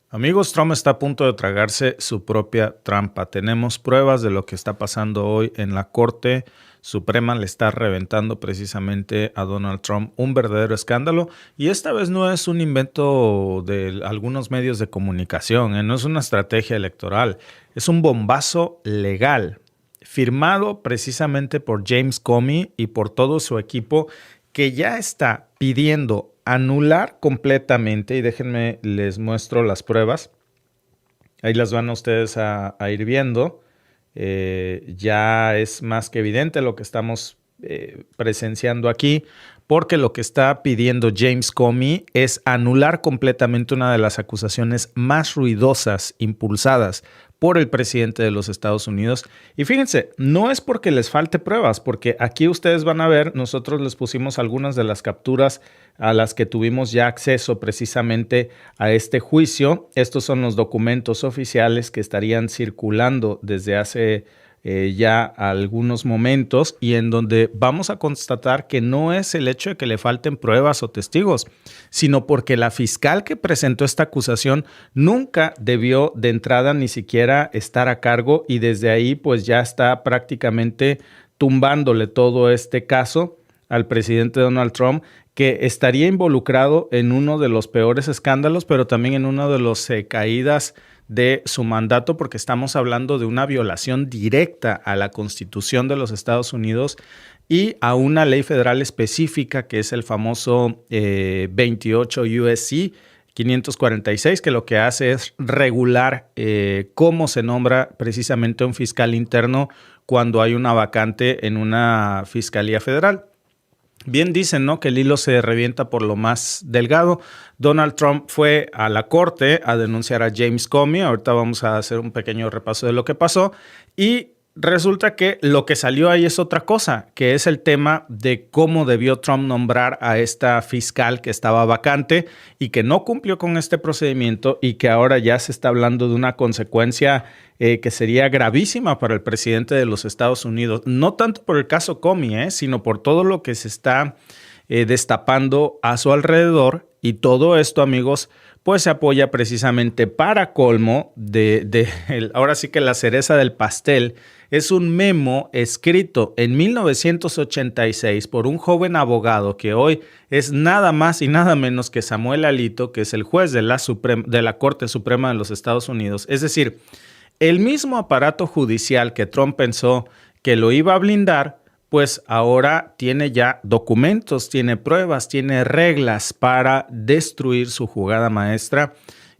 Amigos, Trump está a punto de tragarse su propia trampa. Tenemos pruebas de lo que está pasando hoy en la Corte Suprema. Le está reventando precisamente a Donald Trump un verdadero escándalo. Y esta vez no es un invento de algunos medios de comunicación, no es una estrategia electoral. Es un bombazo legal, firmado precisamente por James Comey y por todo su equipo, que ya está pidiendo anular completamente, y déjenme les muestro las pruebas, ahí las van ustedes a ir viendo, ya es más que evidente lo que estamos presenciando aquí, porque lo que está pidiendo James Comey es anular completamente una de las acusaciones más ruidosas impulsadas por el presidente de los Estados Unidos. Y fíjense, no es porque les falte pruebas, porque aquí ustedes van a ver, nosotros les pusimos algunas de las capturas a las que tuvimos ya acceso precisamente a este juicio. Estos son los documentos oficiales que estarían circulando desde hace ya algunos momentos, y en donde vamos a constatar que no es el hecho de que le falten pruebas o testigos, sino porque la fiscal que presentó esta acusación nunca debió de entrada ni siquiera estar a cargo, y desde ahí pues ya está prácticamente tumbándole todo este caso al presidente Donald Trump, que estaría involucrado en uno de los peores escándalos, pero también en uno de los caídas de su mandato, porque estamos hablando de una violación directa a la Constitución de los Estados Unidos y a una ley federal específica, que es el famoso 28 USC 546, que lo que hace es regular cómo se nombra precisamente un fiscal interno cuando hay una vacante en una fiscalía federal. Bien dicen, ¿no?, que el hilo se revienta por lo más delgado. Donald Trump fue a la corte a denunciar a James Comey. Ahorita vamos a hacer un pequeño repaso de lo que pasó. Y resulta que lo que salió ahí es otra cosa, que es el tema de cómo debió Trump nombrar a esta fiscal que estaba vacante y que no cumplió con este procedimiento, y que ahora ya se está hablando de una consecuencia que sería gravísima para el presidente de los Estados Unidos. No tanto por el caso Comey, sino por todo lo que se está destapando a su alrededor. Y todo esto, amigos, pues se apoya precisamente, para colmo, ahora sí que la cereza del pastel, es un memo escrito en 1986 por un joven abogado que hoy es nada más y nada menos que Samuel Alito, que es el juez de la Corte Suprema de los Estados Unidos. Es decir, el mismo aparato judicial que Trump pensó que lo iba a blindar, pues ahora tiene ya documentos, tiene pruebas, tiene reglas para destruir su jugada maestra.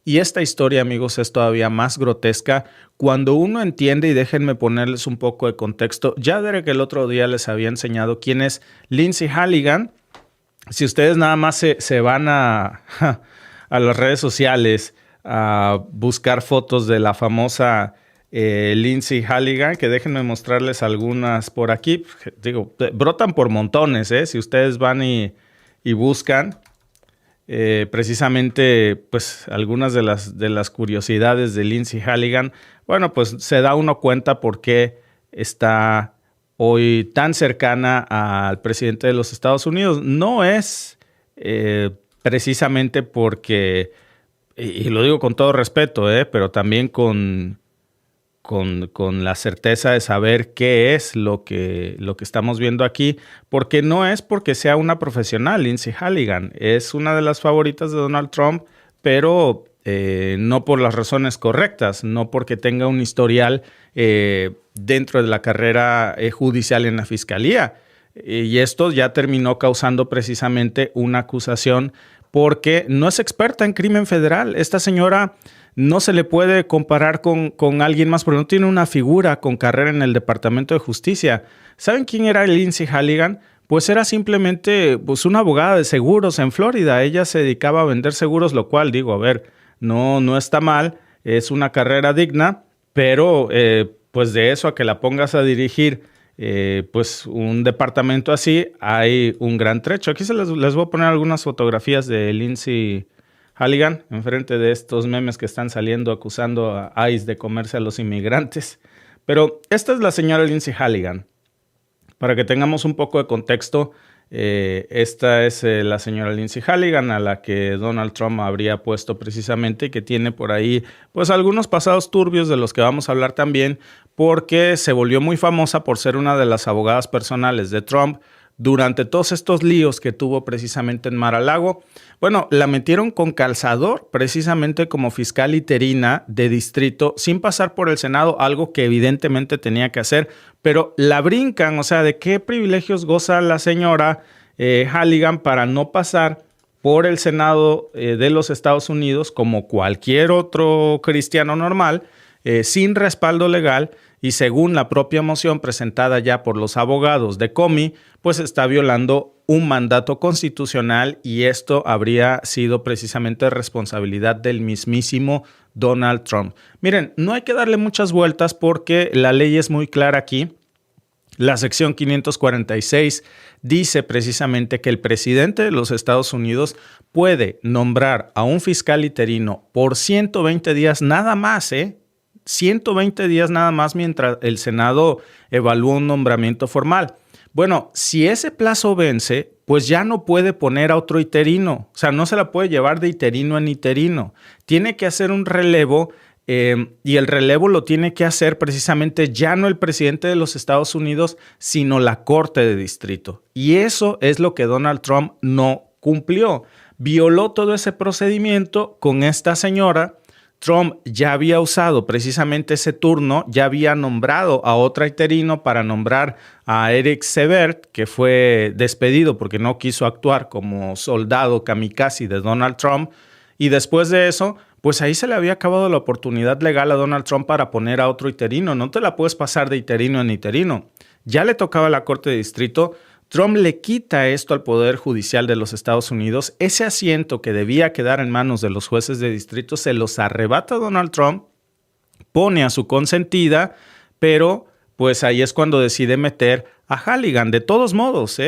Y esta historia, amigos, es todavía más grotesca cuando uno entiende, y déjenme ponerles un poco de contexto. Ya Derek el otro día les había enseñado quién es Lindsey Halligan. Si ustedes nada más se van a las redes sociales a buscar fotos de la famosa Lindsey Halligan, que déjenme mostrarles algunas por aquí. Digo, brotan por montones, si ustedes van y buscan precisamente pues algunas de las curiosidades de Lindsey Halligan. Bueno, pues se da uno cuenta por qué está hoy tan cercana al presidente de los Estados Unidos. No es precisamente porque, y lo digo con todo respeto, pero también con la certeza de saber qué es lo que estamos viendo aquí, porque no es porque sea una profesional. Lindsey Halligan es una de las favoritas de Donald Trump, pero no por las razones correctas, no porque tenga un historial dentro de la carrera judicial en la fiscalía. Y esto ya terminó causando precisamente una acusación, porque no es experta en crimen federal. Esta señora no se le puede comparar con alguien más, porque no tiene una figura con carrera en el Departamento de Justicia. ¿Saben quién era Lindsey Halligan? Pues era simplemente pues, una abogada de seguros en Florida. Ella se dedicaba a vender seguros, lo cual, digo, a ver, no está mal, es una carrera digna, pero pues de eso a que la pongas a dirigir pues un departamento así, hay un gran trecho. Aquí les voy a poner algunas fotografías de Lindsey Halligan enfrente de estos memes que están saliendo acusando a ICE de comerse a los inmigrantes. Pero esta es la señora Lindsey Halligan. Para que tengamos un poco de contexto, Esta es la señora Lindsey Halligan, a la que Donald Trump habría puesto precisamente, y que tiene por ahí pues algunos pasados turbios de los que vamos a hablar también, porque se volvió muy famosa por ser una de las abogadas personales de Trump durante todos estos líos que tuvo precisamente en Mar-a-Lago. Bueno, la metieron con calzador precisamente como fiscal interina de distrito sin pasar por el Senado, algo que evidentemente tenía que hacer, pero la brincan. O sea, ¿de qué privilegios goza la señora Halligan para no pasar por el Senado de los Estados Unidos como cualquier otro cristiano normal, sin respaldo legal? Y según la propia moción presentada ya por los abogados de Comey, pues está violando un mandato constitucional, y esto habría sido precisamente responsabilidad del mismísimo Donald Trump. Miren, no hay que darle muchas vueltas porque la ley es muy clara aquí. La sección 546 dice precisamente que el presidente de los Estados Unidos puede nombrar a un fiscal interino por 120 días nada más, 120 días nada más mientras el Senado evalúa un nombramiento formal. Bueno, si ese plazo vence, pues ya no puede poner a otro interino. O sea, no se la puede llevar de interino en interino. Tiene que hacer un relevo, y el relevo lo tiene que hacer precisamente ya no el presidente de los Estados Unidos, sino la Corte de Distrito. Y eso es lo que Donald Trump no cumplió. Violó todo ese procedimiento con esta señora. Trump ya había usado precisamente ese turno, ya había nombrado a otro interino para nombrar a Eric Severt, que fue despedido porque no quiso actuar como soldado kamikaze de Donald Trump. Y después de eso, pues ahí se le había acabado la oportunidad legal a Donald Trump para poner a otro interino. No te la puedes pasar de interino en interino. Ya le tocaba a la Corte de Distrito. Trump le quita esto al Poder Judicial de los Estados Unidos. Ese asiento que debía quedar en manos de los jueces de distrito se los arrebata Donald Trump, pone a su consentida, pero pues ahí es cuando decide meter a Halligan. De todos modos,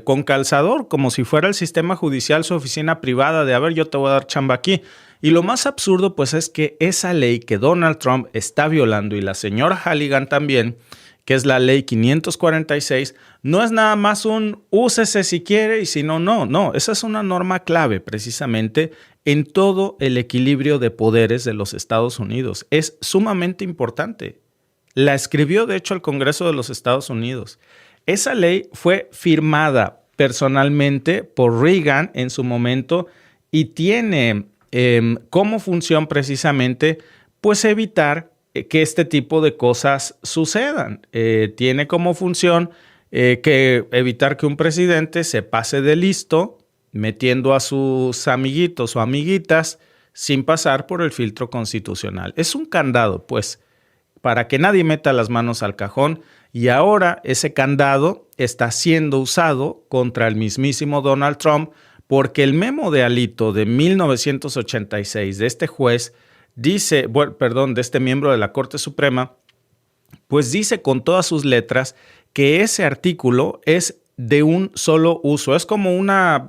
con calzador, como si fuera el sistema judicial su oficina privada de, a ver, yo te voy a dar chamba aquí. Y lo más absurdo pues es que esa ley que Donald Trump está violando, y la señora Halligan también, que es la ley 546, no es nada más un úsese si quiere y si no, no. No, esa es una norma clave precisamente en todo el equilibrio de poderes de los Estados Unidos. Es sumamente importante. La escribió, de hecho, el Congreso de los Estados Unidos. Esa ley fue firmada personalmente por Reagan en su momento y tiene como función precisamente pues evitar que este tipo de cosas sucedan. Tiene como función que evitar que un presidente se pase de listo metiendo a sus amiguitos o amiguitas sin pasar por el filtro constitucional. Es un candado, pues, para que nadie meta las manos al cajón, y ahora ese candado está siendo usado contra el mismísimo Donald Trump, porque el memo de Alito de 1986 de este juez dice, de este miembro de la Corte Suprema, pues dice con todas sus letras que ese artículo es de un solo uso. Es como una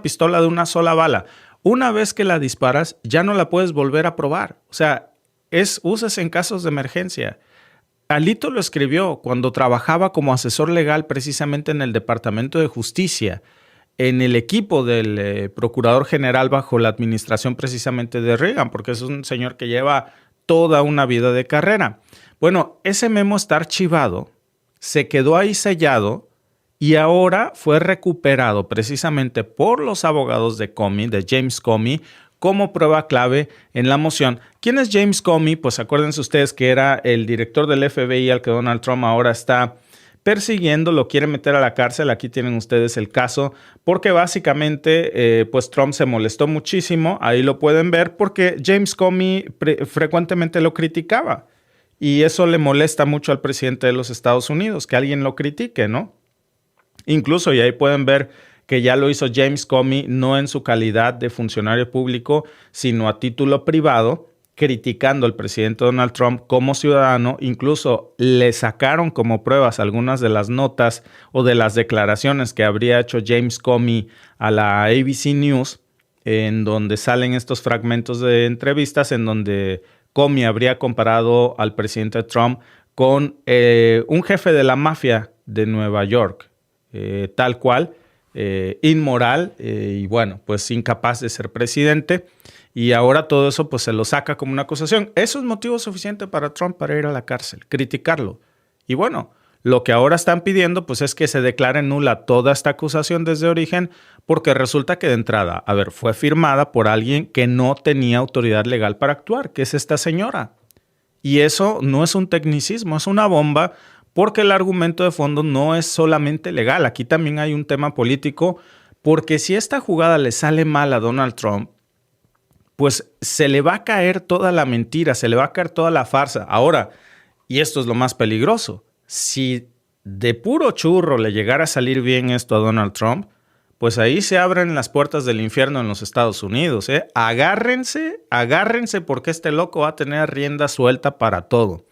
pistola de una sola bala. Una vez que la disparas, ya no la puedes volver a probar. O sea, usas en casos de emergencia. Alito lo escribió cuando trabajaba como asesor legal precisamente en el Departamento de Justicia, en el equipo del Procurador General bajo la administración precisamente de Reagan, porque es un señor que lleva toda una vida de carrera. Bueno, ese memo está archivado, se quedó ahí sellado y ahora fue recuperado precisamente por los abogados de Comey, de James Comey, como prueba clave en la moción. ¿Quién es James Comey? Pues acuérdense ustedes que era el director del FBI al que Donald Trump ahora está persiguiendo, lo quiere meter a la cárcel. Aquí tienen ustedes el caso, porque básicamente pues Trump se molestó muchísimo, ahí lo pueden ver, porque James Comey frecuentemente lo criticaba, y eso le molesta mucho al presidente de los Estados Unidos, que alguien lo critique, ¿no? Incluso, y ahí pueden ver que ya lo hizo James Comey, no en su calidad de funcionario público, sino a título privado, criticando al presidente Donald Trump como ciudadano. Incluso le sacaron como pruebas algunas de las notas o de las declaraciones que habría hecho James Comey a la ABC News, en donde salen estos fragmentos de entrevistas en donde Comey habría comparado al presidente Trump con un jefe de la mafia de Nueva York. tal cual, inmoral y bueno, pues incapaz de ser presidente. Y ahora todo eso pues se lo saca como una acusación. Eso es motivo suficiente para Trump para ir a la cárcel, criticarlo. Y bueno, lo que ahora están pidiendo pues es que se declare nula toda esta acusación desde origen, porque resulta que de entrada, a ver, fue firmada por alguien que no tenía autoridad legal para actuar, que es esta señora. Y eso no es un tecnicismo, es una bomba, porque el argumento de fondo no es solamente legal. Aquí también hay un tema político, porque si esta jugada le sale mal a Donald Trump, pues se le va a caer toda la mentira, se le va a caer toda la farsa. Ahora, y esto es lo más peligroso, si de puro churro le llegara a salir bien esto a Donald Trump, pues ahí se abren las puertas del infierno en los Estados Unidos. Agárrense porque este loco va a tener rienda suelta para todo.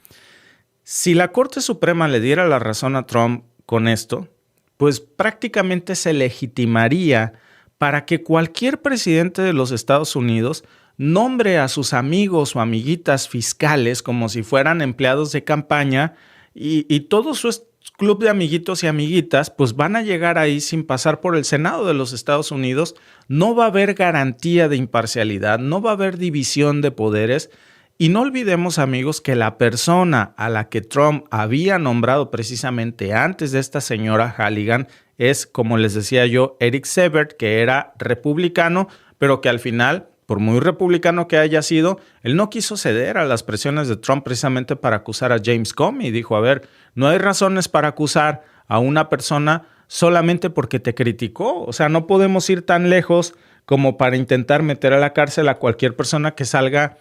Si la Corte Suprema le diera la razón a Trump con esto, pues prácticamente se legitimaría para que cualquier presidente de los Estados Unidos nombre a sus amigos o amiguitas fiscales como si fueran empleados de campaña y todo su club de amiguitos y amiguitas pues van a llegar ahí sin pasar por el Senado de los Estados Unidos. No va a haber garantía de imparcialidad, no va a haber división de poderes. Y no olvidemos, amigos, que la persona a la que Trump había nombrado precisamente antes de esta señora Halligan es, como les decía yo, Eric Sebert, que era republicano, pero que al final, por muy republicano que haya sido, él no quiso ceder a las presiones de Trump precisamente para acusar a James Comey. Dijo, a ver, no hay razones para acusar a una persona solamente porque te criticó. O sea, no podemos ir tan lejos como para intentar meter a la cárcel a cualquier persona que salga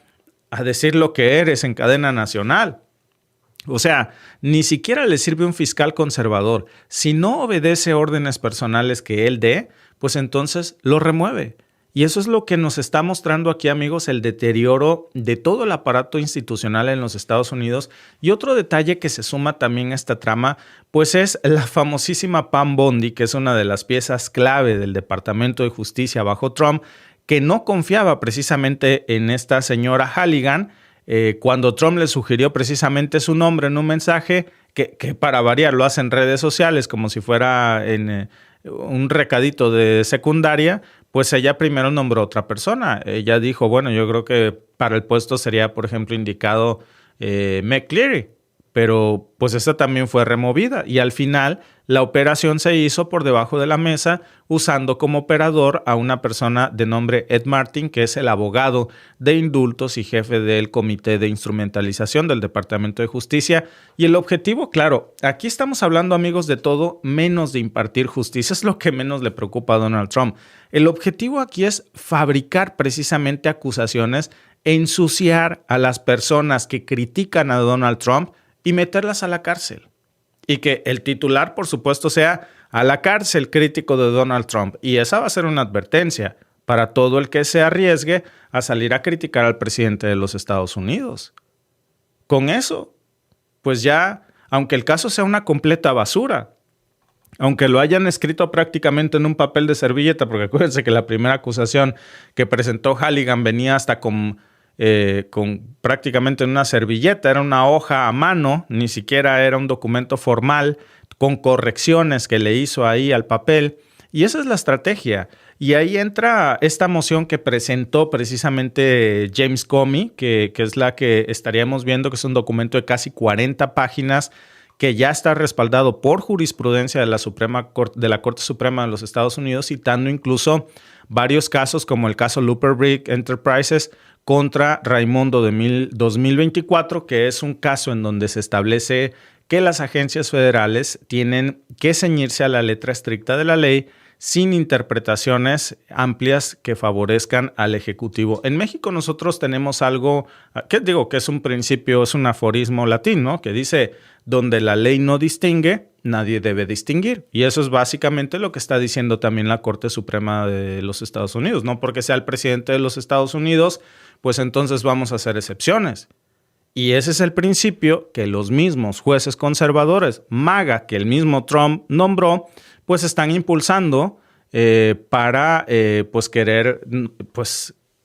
a decir lo que eres en cadena nacional. O sea, ni siquiera le sirve un fiscal conservador. Si no obedece órdenes personales que él dé, pues entonces lo remueve. Y eso es lo que nos está mostrando aquí, amigos, el deterioro de todo el aparato institucional en los Estados Unidos. Y otro detalle que se suma también a esta trama, pues es la famosísima Pam Bondi, que es una de las piezas clave del Departamento de Justicia bajo Trump, que no confiaba precisamente en esta señora Halligan, cuando Trump le sugirió precisamente su nombre en un mensaje que para variar lo hace en redes sociales como si fuera en un recadito de secundaria, pues ella primero nombró a otra persona. Ella dijo, bueno, yo creo que para el puesto sería, por ejemplo, indicado Meg Cleary, pero pues esta también fue removida y al final la operación se hizo por debajo de la mesa usando como operador a una persona de nombre Ed Martin, que es el abogado de indultos y jefe del Comité de Instrumentalización del Departamento de Justicia. Y el objetivo, claro, aquí estamos hablando, amigos, de todo menos de impartir justicia. Es lo que menos le preocupa a Donald Trump. El objetivo aquí es fabricar precisamente acusaciones, ensuciar a las personas que critican a Donald Trump y meterlas a la cárcel. Y que el titular, por supuesto, sea a la cárcel crítico de Donald Trump. Y esa va a ser una advertencia para todo el que se arriesgue a salir a criticar al presidente de los Estados Unidos. Con eso, pues ya, aunque el caso sea una completa basura, aunque lo hayan escrito prácticamente en un papel de servilleta, porque acuérdense que la primera acusación que presentó Halligan venía hasta con prácticamente una servilleta, era una hoja a mano, ni siquiera era un documento formal, con correcciones que le hizo ahí al papel. Y esa es la estrategia. Y ahí entra esta moción que presentó precisamente James Comey, que es la que estaríamos viendo, que es un documento de casi 40 páginas, que ya está respaldado por jurisprudencia de la Corte Suprema de los Estados Unidos, citando incluso varios casos como el caso Looper Brick Enterprises contra Raimondo de 2024, que es un caso en donde se establece que las agencias federales tienen que ceñirse a la letra estricta de la ley sin interpretaciones amplias que favorezcan al Ejecutivo. En México nosotros tenemos algo, que es un principio, es un aforismo latín, ¿no? Que dice, donde la ley no distingue, nadie debe distinguir. Y eso es básicamente lo que está diciendo también la Corte Suprema de los Estados Unidos. No porque sea el presidente de los Estados Unidos, pues entonces vamos a hacer excepciones. Y ese es el principio que los mismos jueces conservadores, MAGA, que el mismo Trump nombró, pues están impulsando para pues querer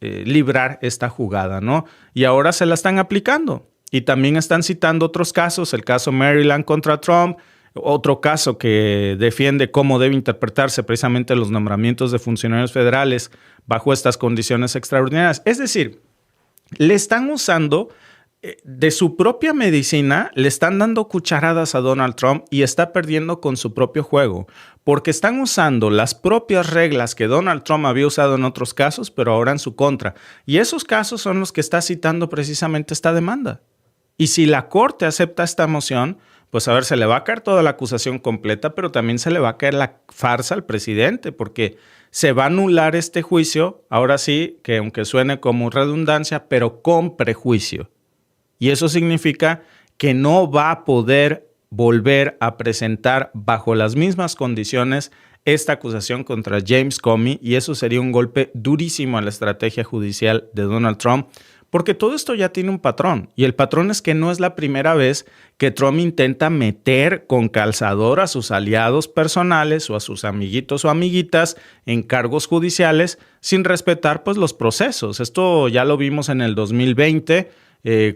librar esta jugada, ¿no? Y ahora se la están aplicando. Y también están citando otros casos, el caso Maryland contra Trump, Otro caso que defiende cómo debe interpretarse precisamente los nombramientos de funcionarios federales bajo estas condiciones extraordinarias. Es decir, le están usando de su propia medicina, le están dando cucharadas a Donald Trump y está perdiendo con su propio juego, porque están usando las propias reglas que Donald Trump había usado en otros casos, pero ahora en su contra. Y esos casos son los que está citando precisamente esta demanda. Y si la Corte acepta esta moción, pues a ver, se le va a caer toda la acusación completa, pero también se le va a caer la farsa al presidente, porque se va a anular este juicio, ahora sí, que aunque suene como redundancia, pero con prejuicio. Y eso significa que no va a poder volver a presentar bajo las mismas condiciones esta acusación contra James Comey, y eso sería un golpe durísimo a la estrategia judicial de Donald Trump, porque todo esto ya tiene un patrón, y el patrón es que no es la primera vez que Trump intenta meter con calzador a sus aliados personales o a sus amiguitos o amiguitas en cargos judiciales sin respetar pues los procesos. Esto ya lo vimos en el 2020,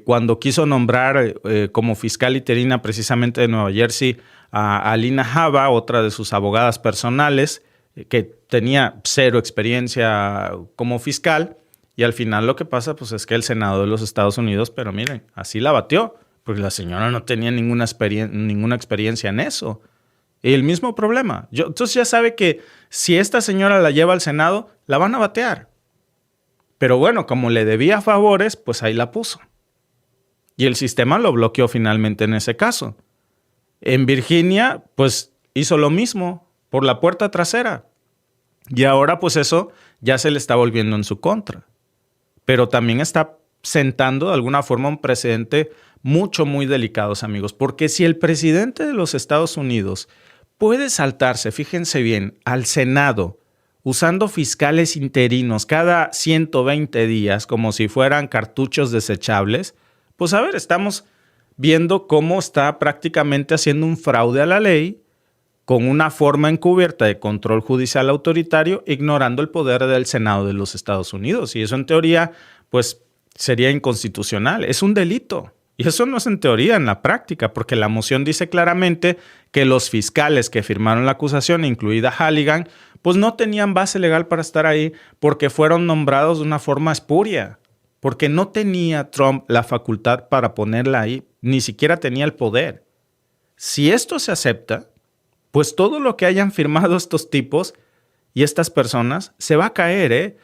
cuando quiso nombrar como fiscal interina precisamente de Nueva Jersey a Alina Habba, otra de sus abogadas personales, que tenía cero experiencia como fiscal, y al final lo que pasa pues, es que el Senado de los Estados Unidos, pero miren, así la batió, porque la señora no tenía ninguna experiencia en eso. Y el mismo problema. Entonces ya sabe que si esta señora la lleva al Senado, la van a batear. Pero bueno, como le debía favores, pues ahí la puso. Y el sistema lo bloqueó finalmente en ese caso. En Virginia, pues hizo lo mismo por la puerta trasera. Y ahora pues eso ya se le está volviendo en su contra. Pero también está sentando de alguna forma un precedente muy delicado, amigos. Porque si el presidente de los Estados Unidos puede saltarse, fíjense bien, al Senado usando fiscales interinos cada 120 días como si fueran cartuchos desechables, pues a ver, estamos viendo cómo está prácticamente haciendo un fraude a la ley con una forma encubierta de control judicial autoritario, ignorando el poder del Senado de los Estados Unidos. Y eso en teoría, pues sería inconstitucional. Es un delito. Y eso no es en teoría, en la práctica, porque la moción dice claramente que los fiscales que firmaron la acusación, incluida Halligan, pues no tenían base legal para estar ahí porque fueron nombrados de una forma espuria. Porque no tenía Trump la facultad para ponerla ahí, ni siquiera tenía el poder. Si esto se acepta, pues todo lo que hayan firmado estos tipos y estas personas se va a caer,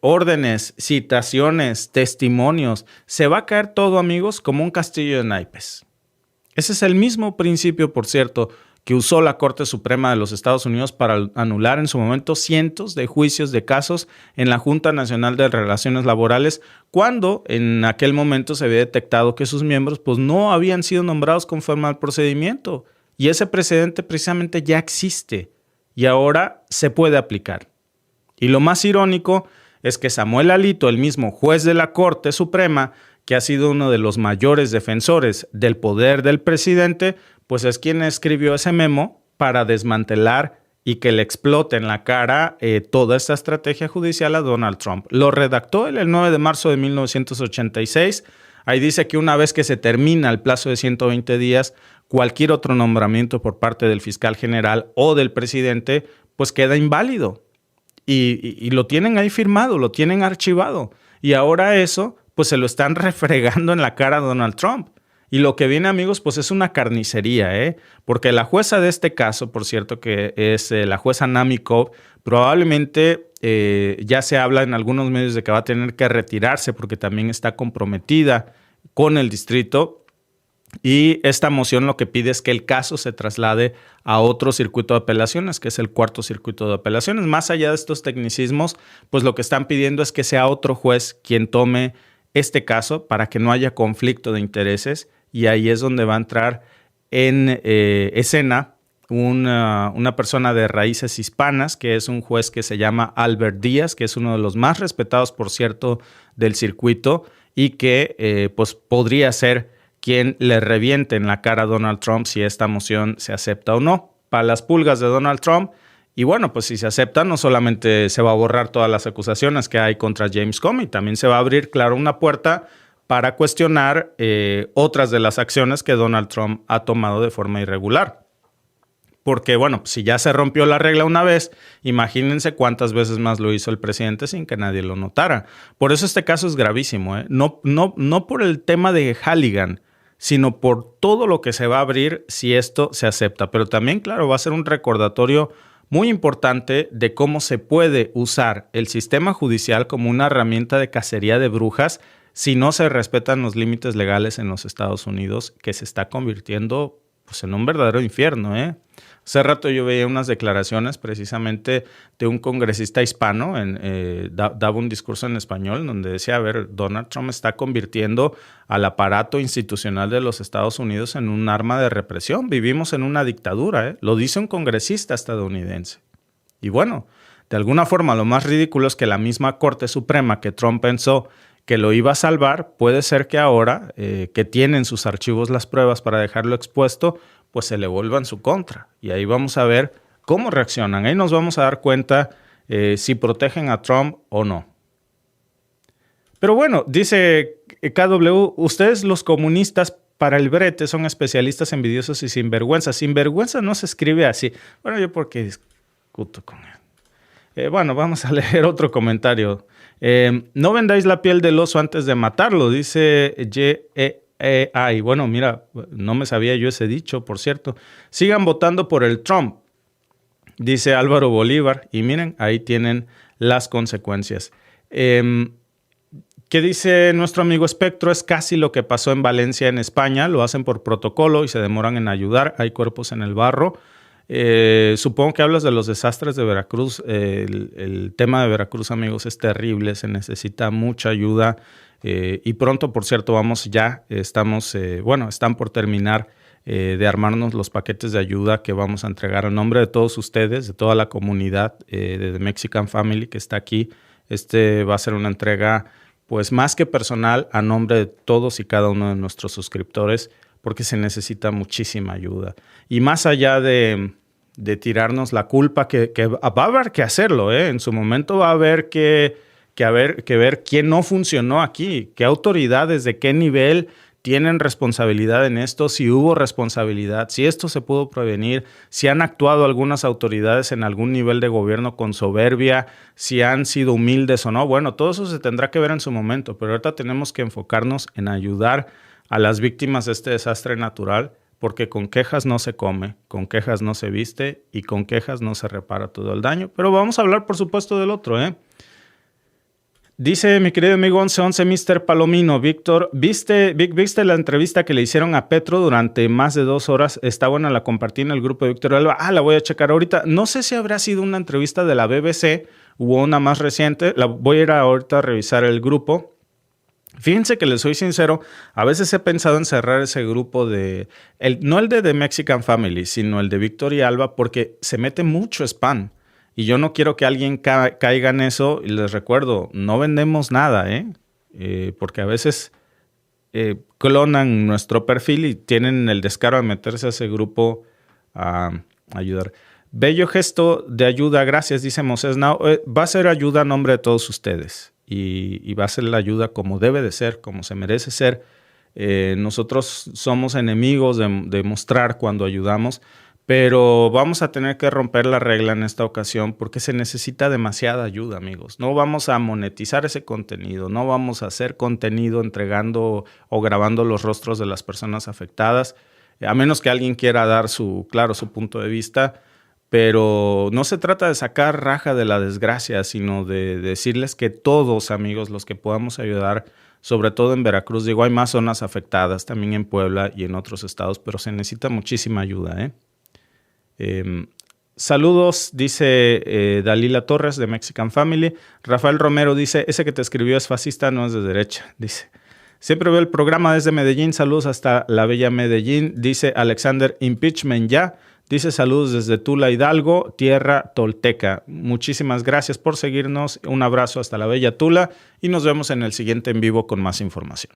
órdenes, citaciones, testimonios, se va a caer todo, amigos, como un castillo de naipes. Ese es el mismo principio, por cierto, que usó la Corte Suprema de los Estados Unidos para anular en su momento cientos de juicios de casos en la Junta Nacional de Relaciones Laborales, cuando en aquel momento se había detectado que sus miembros pues, no habían sido nombrados conforme al procedimiento. Y ese precedente precisamente ya existe y ahora se puede aplicar. Y lo más irónico es que Samuel Alito, el mismo juez de la Corte Suprema, que ha sido uno de los mayores defensores del poder del presidente, pues es quien escribió ese memo para desmantelar y que le explote en la cara toda esta estrategia judicial a Donald Trump. Lo redactó él el 9 de marzo de 1986. Ahí dice que una vez que se termina el plazo de 120 días, cualquier otro nombramiento por parte del fiscal general o del presidente, pues queda inválido. Y lo tienen ahí firmado, lo tienen archivado. Y ahora eso, pues se lo están refregando en la cara a Donald Trump. Y lo que viene, amigos, pues es una carnicería, porque la jueza de este caso, por cierto, que es la jueza Namikov, probablemente ya se habla en algunos medios de que va a tener que retirarse porque también está comprometida con el distrito. Y esta moción lo que pide es que el caso se traslade a otro circuito de apelaciones, que es el cuarto circuito de apelaciones. Más allá de estos tecnicismos, pues lo que están pidiendo es que sea otro juez quien tome este caso para que no haya conflicto de intereses. Y ahí es donde va a entrar en escena una persona de raíces hispanas, que es un juez que se llama Albert Díaz, que es uno de los más respetados, por cierto, del circuito y que pues podría ser quien le reviente en la cara a Donald Trump si esta moción se acepta o no. Para las pulgas de Donald Trump. Y bueno, pues si se acepta, no solamente se va a borrar todas las acusaciones que hay contra James Comey, también se va a abrir, claro, una puerta para cuestionar otras de las acciones que Donald Trump ha tomado de forma irregular. Porque, bueno, si ya se rompió la regla una vez, imagínense cuántas veces más lo hizo el presidente sin que nadie lo notara. Por eso este caso es gravísimo, ¿eh? No por el tema de Halligan, sino por todo lo que se va a abrir si esto se acepta. Pero también, claro, va a ser un recordatorio muy importante de cómo se puede usar el sistema judicial como una herramienta de cacería de brujas si no se respetan los límites legales en los Estados Unidos, que se está convirtiendo pues, en un verdadero infierno, ¿eh? Hace rato yo veía unas declaraciones precisamente de un congresista hispano, daba un discurso en español donde decía, a ver, Donald Trump está convirtiendo al aparato institucional de los Estados Unidos en un arma de represión. Vivimos en una dictadura, ¿eh? Lo dice un congresista estadounidense. Y bueno, de alguna forma lo más ridículo es que la misma Corte Suprema que Trump pensó que lo iba a salvar, puede ser que ahora que tienen sus archivos las pruebas para dejarlo expuesto, pues se le vuelva en su contra. Y ahí vamos a ver cómo reaccionan. Ahí nos vamos a dar cuenta si protegen a Trump o no. Pero bueno, dice KW, ustedes los comunistas para el brete son especialistas envidiosos y sinvergüenza. Sinvergüenza no se escribe así. Bueno, yo porque discuto con él. Bueno, vamos a leer otro comentario. No vendáis la piel del oso antes de matarlo, dice Ay, bueno, mira, no me sabía yo ese dicho, por cierto. Sigan votando por el Trump, dice Álvaro Bolívar. Y miren, ahí tienen las consecuencias. ¿Qué dice nuestro amigo Espectro? Es casi lo que pasó en Valencia, en España. Lo hacen por protocolo y se demoran en ayudar. Hay cuerpos en el barro. Supongo que hablas de los desastres de Veracruz. El tema de Veracruz, amigos, es terrible. Se necesita mucha ayuda. Y pronto, por cierto, están por terminar de armarnos los paquetes de ayuda que vamos a entregar a nombre de todos ustedes, de toda la comunidad de The Mexican Family que está aquí. Va a ser una entrega, pues más que personal, a nombre de todos y cada uno de nuestros suscriptores, porque se necesita muchísima ayuda. Y más allá de tirarnos la culpa, que va a haber que hacerlo, ¿eh? En su momento va a haber que ver quién no funcionó aquí, qué autoridades, de qué nivel tienen responsabilidad en esto, si hubo responsabilidad, si esto se pudo prevenir, si han actuado algunas autoridades en algún nivel de gobierno con soberbia, si han sido humildes o no. Bueno, todo eso se tendrá que ver en su momento, pero ahorita tenemos que enfocarnos en ayudar a las víctimas de este desastre natural, porque con quejas no se come, con quejas no se viste y con quejas no se repara todo el daño. Pero vamos a hablar, por supuesto, del otro, ¿eh? Dice mi querido amigo 1111, Mr. Palomino, Víctor, ¿viste la entrevista que le hicieron a Petro durante más de 2 horas? Está buena, la compartí en el grupo de Víctor Alba. La voy a checar ahorita. No sé si habrá sido una entrevista de la BBC o una más reciente. Voy a ir ahorita a revisar el grupo. Fíjense que les soy sincero, a veces he pensado en cerrar ese grupo no el de The Mexican Family, sino el de Víctor y Alba, porque se mete mucho spam. Y yo no quiero que alguien caiga en eso. Y les recuerdo, no vendemos nada, porque a veces clonan nuestro perfil y tienen el descaro de meterse a ese grupo a ayudar. Bello gesto de ayuda, gracias, dice Moses Now. Va a ser ayuda a nombre de todos ustedes. Y va a ser la ayuda como debe de ser, como se merece ser. Nosotros somos enemigos de mostrar cuando ayudamos, pero vamos a tener que romper la regla en esta ocasión porque se necesita demasiada ayuda, amigos. No vamos a monetizar ese contenido, no vamos a hacer contenido entregando o grabando los rostros de las personas afectadas, a menos que alguien quiera dar su punto de vista. Pero no se trata de sacar raja de la desgracia, sino de decirles que todos, amigos, los que podamos ayudar, sobre todo en Veracruz, digo, hay más zonas afectadas, también en Puebla y en otros estados, pero se necesita muchísima ayuda, Saludos, dice Dalila Torres de Mexican Family. Rafael Romero dice, ese que te escribió es fascista, no es de derecha, dice. Siempre veo el programa desde Medellín, saludos hasta la bella Medellín, dice Alexander, impeachment ya. Dice saludos desde Tula Hidalgo, tierra tolteca. Muchísimas gracias por seguirnos. Un abrazo hasta la bella Tula y nos vemos en el siguiente en vivo con más información.